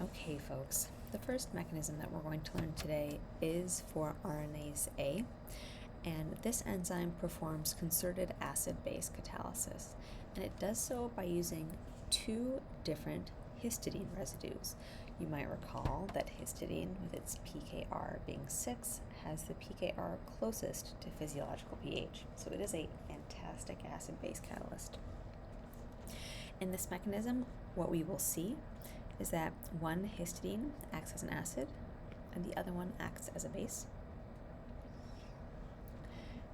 Okay, folks, the first mechanism that we're going to learn today is for RNase A, and this enzyme performs concerted acid-base catalysis, and it does so by using two different histidine residues. You might recall that histidine, with its pKr being 6, has the pKr closest to physiological pH, so it is a fantastic acid-base catalyst. In this mechanism, what we will see is that one histidine acts as an acid and the other one acts as a base.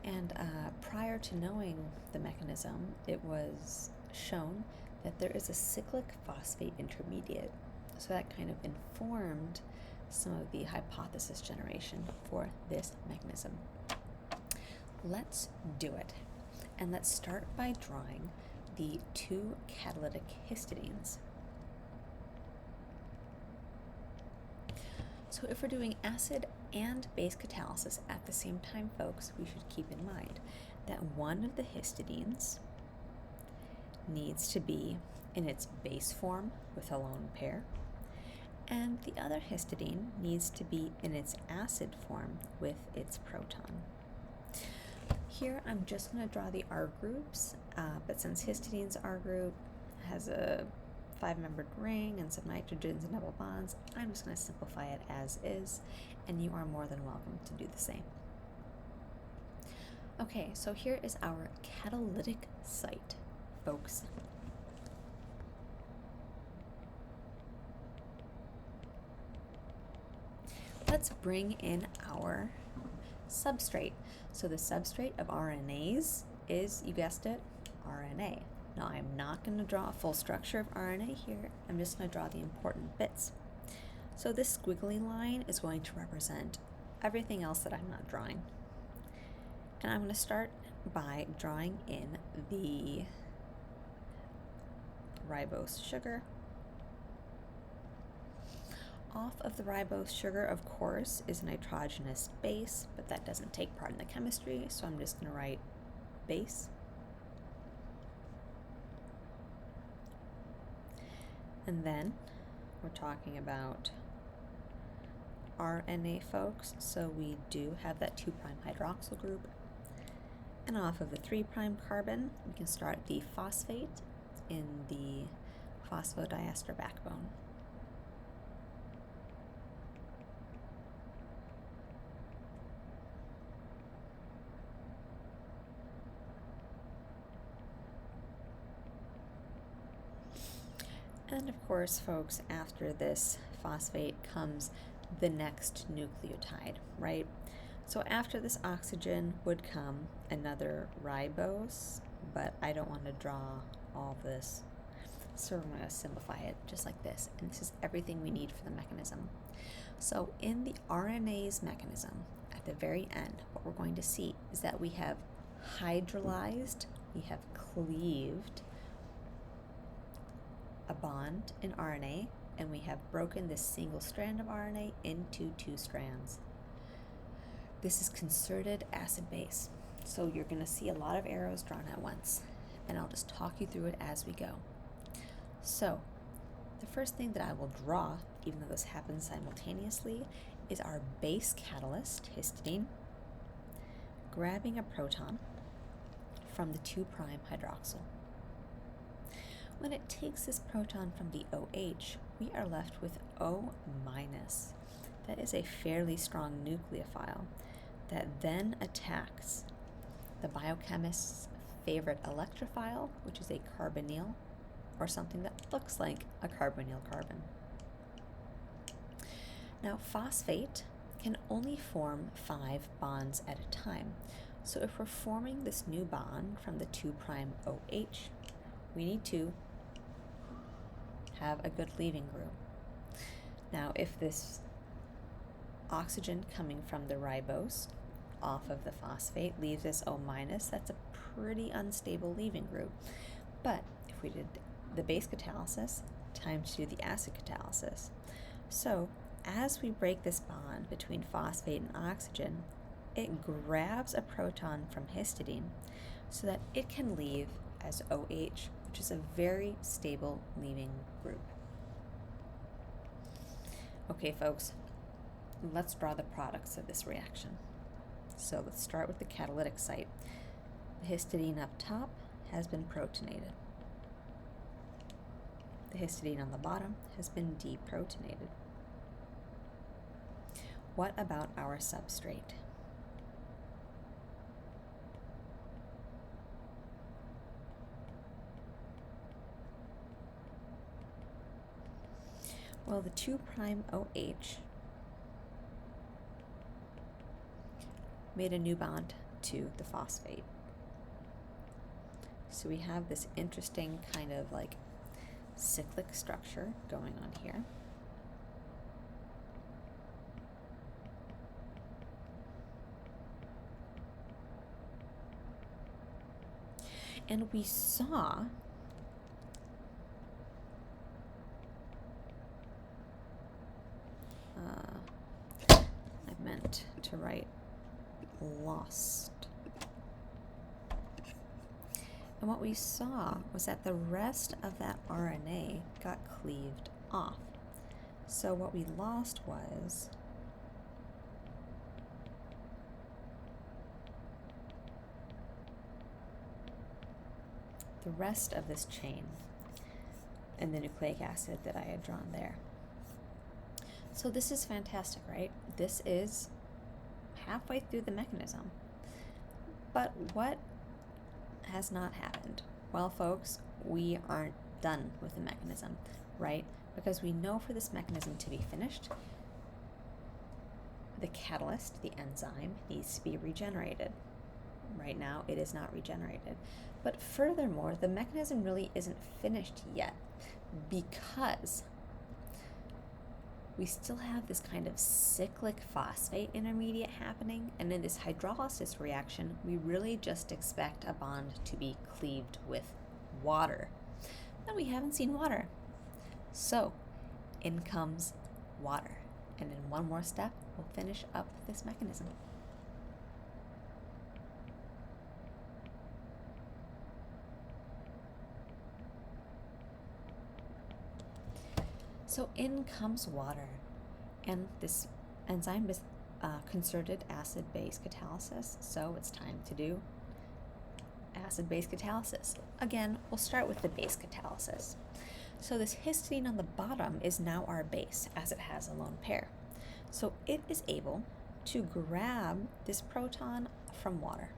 And prior to knowing the mechanism, it was shown that there is a cyclic phosphate intermediate. So that kind of informed some of the hypothesis generation for this mechanism. Let's do it. And let's start by drawing the two catalytic histidines. So if we're doing acid and base catalysis at the same time, folks, we should keep in mind that one of the histidines needs to be in its base form with a lone pair, and the other histidine needs to be in its acid form with its proton. Here I'm just going to draw the R groups, but since histidine's R group has a 5-membered ring and some nitrogens and double bonds, I'm just going to simplify it as is, and you are more than welcome to do the same. Okay, so here is our catalytic site, folks. Let's bring in our substrate. So the substrate of RNase is, you guessed it, RNA. Now I'm not going to draw a full structure of RNA here, I'm just going to draw the important bits. So this squiggly line is going to represent everything else that I'm not drawing. And I'm going to start by drawing in the ribose sugar. Off of the ribose sugar, of course, is a nitrogenous base, but that doesn't take part in the chemistry, so I'm just going to write base. And then we're talking about RNA, folks, so we do have that 2' hydroxyl group. And off of the 3' carbon, we can start the phosphate in the phosphodiester backbone. And of course, folks, after this phosphate comes the next nucleotide, right? So after this oxygen would come another ribose, but I don't want to draw all of this, so we're going to simplify it just like this. And this is everything we need for the mechanism. So in the RNase mechanism, at the very end, what we're going to see is that we have hydrolyzed, we have cleaved a bond in RNA, and we have broken this single strand of RNA into 2 strands. This is concerted acid base, so you're going to see a lot of arrows drawn at once, and I'll just talk you through it as we go. So the first thing that I will draw, even though this happens simultaneously, is our base catalyst, histidine, grabbing a proton from the 2' hydroxyl. When it takes this proton from the OH, we are left with O-. That is a fairly strong nucleophile that then attacks the biochemist's favorite electrophile, which is a carbonyl, or something that looks like a carbonyl carbon. Now, phosphate can only form 5 bonds at a time. So if we're forming this new bond from the 2' OH, we need to have a good leaving group. Now, if this oxygen coming from the ribose off of the phosphate leaves this O-, that's a pretty unstable leaving group. But if we did the base catalysis, time to do the acid catalysis. So as we break this bond between phosphate and oxygen, it grabs a proton from histidine so that it can leave as OH, which is a very stable leaving group. Okay, folks, let's draw the products of this reaction. So let's start with the catalytic site. The histidine up top has been protonated. The histidine on the bottom has been deprotonated. What about our substrate? Well, the 2' OH made a new bond to the phosphate. So we have this interesting kind of like cyclic structure going on here. And we saw I meant to write lost. And what we saw was that the rest of that RNA got cleaved off. So what we lost was the rest of this chain and the nucleic acid that I had drawn there. So this is fantastic, right? This is halfway through the mechanism. But what has not happened? Well, folks, we aren't done with the mechanism, right? Because we know for this mechanism to be finished, the catalyst, the enzyme, needs to be regenerated. Right now, it is not regenerated. But furthermore, the mechanism really isn't finished yet because we still have this kind of cyclic phosphate intermediate happening, and in this hydrolysis reaction, we really just expect a bond to be cleaved with water. And we haven't seen water. So, in comes water. And in one more step, we'll finish up this mechanism. So in comes water, and this enzyme is concerted acid-base catalysis, so it's time to do acid-base catalysis. Again, we'll start with the base catalysis. So this histidine on the bottom is now our base, as it has a lone pair. So it is able to grab this proton from water.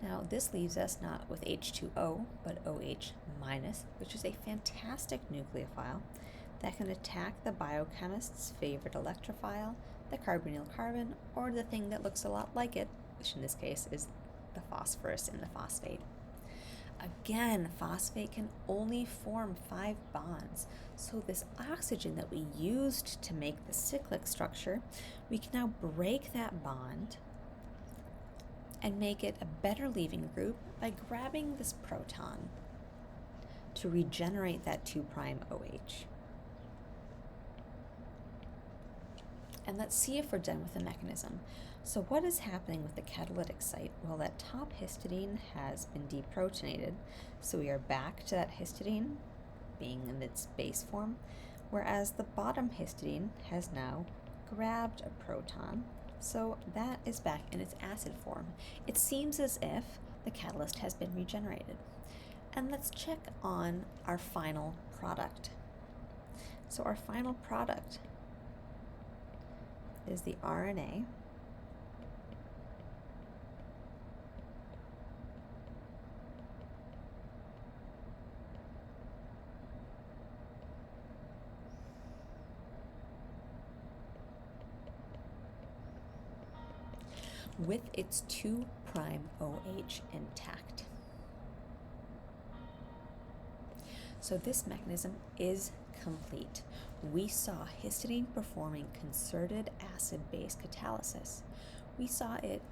Now this leaves us not with H2O, but OH-, which is a fantastic nucleophile that can attack the biochemist's favorite electrophile, the carbonyl carbon, or the thing that looks a lot like it, which in this case is the phosphorus in the phosphate. Again, phosphate can only form 5 bonds, so this oxygen that we used to make the cyclic structure, we can now break that bond and make it a better leaving group by grabbing this proton to regenerate that 2' OH. And let's see if we're done with the mechanism. So what is happening with the catalytic site? Well, that top histidine has been deprotonated, so we are back to that histidine being in its base form, whereas the bottom histidine has now grabbed a proton, so that is back in its acid form. It seems as if the catalyst has been regenerated. And let's check on our final product. So our final product is the RNA with its 2' OH intact. So this mechanism is complete. We saw histidine performing concerted acid-base catalysis. We saw it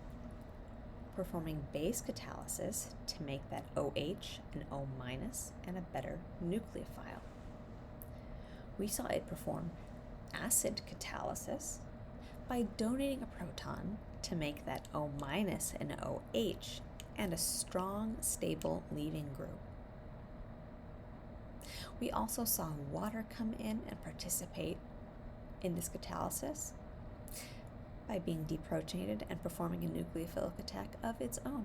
performing base catalysis to make that OH an O- and a better nucleophile. We saw it perform acid catalysis by donating a proton to make that O- an OH and a strong, stable leaving group. We also saw water come in and participate in this catalysis by being deprotonated and performing a nucleophilic attack of its own.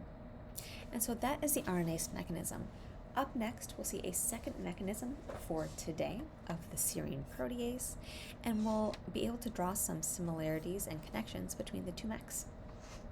And so that is the RNase mechanism. Up next, we'll see a second mechanism for today of the serine protease, and we'll be able to draw some similarities and connections between the two mechs.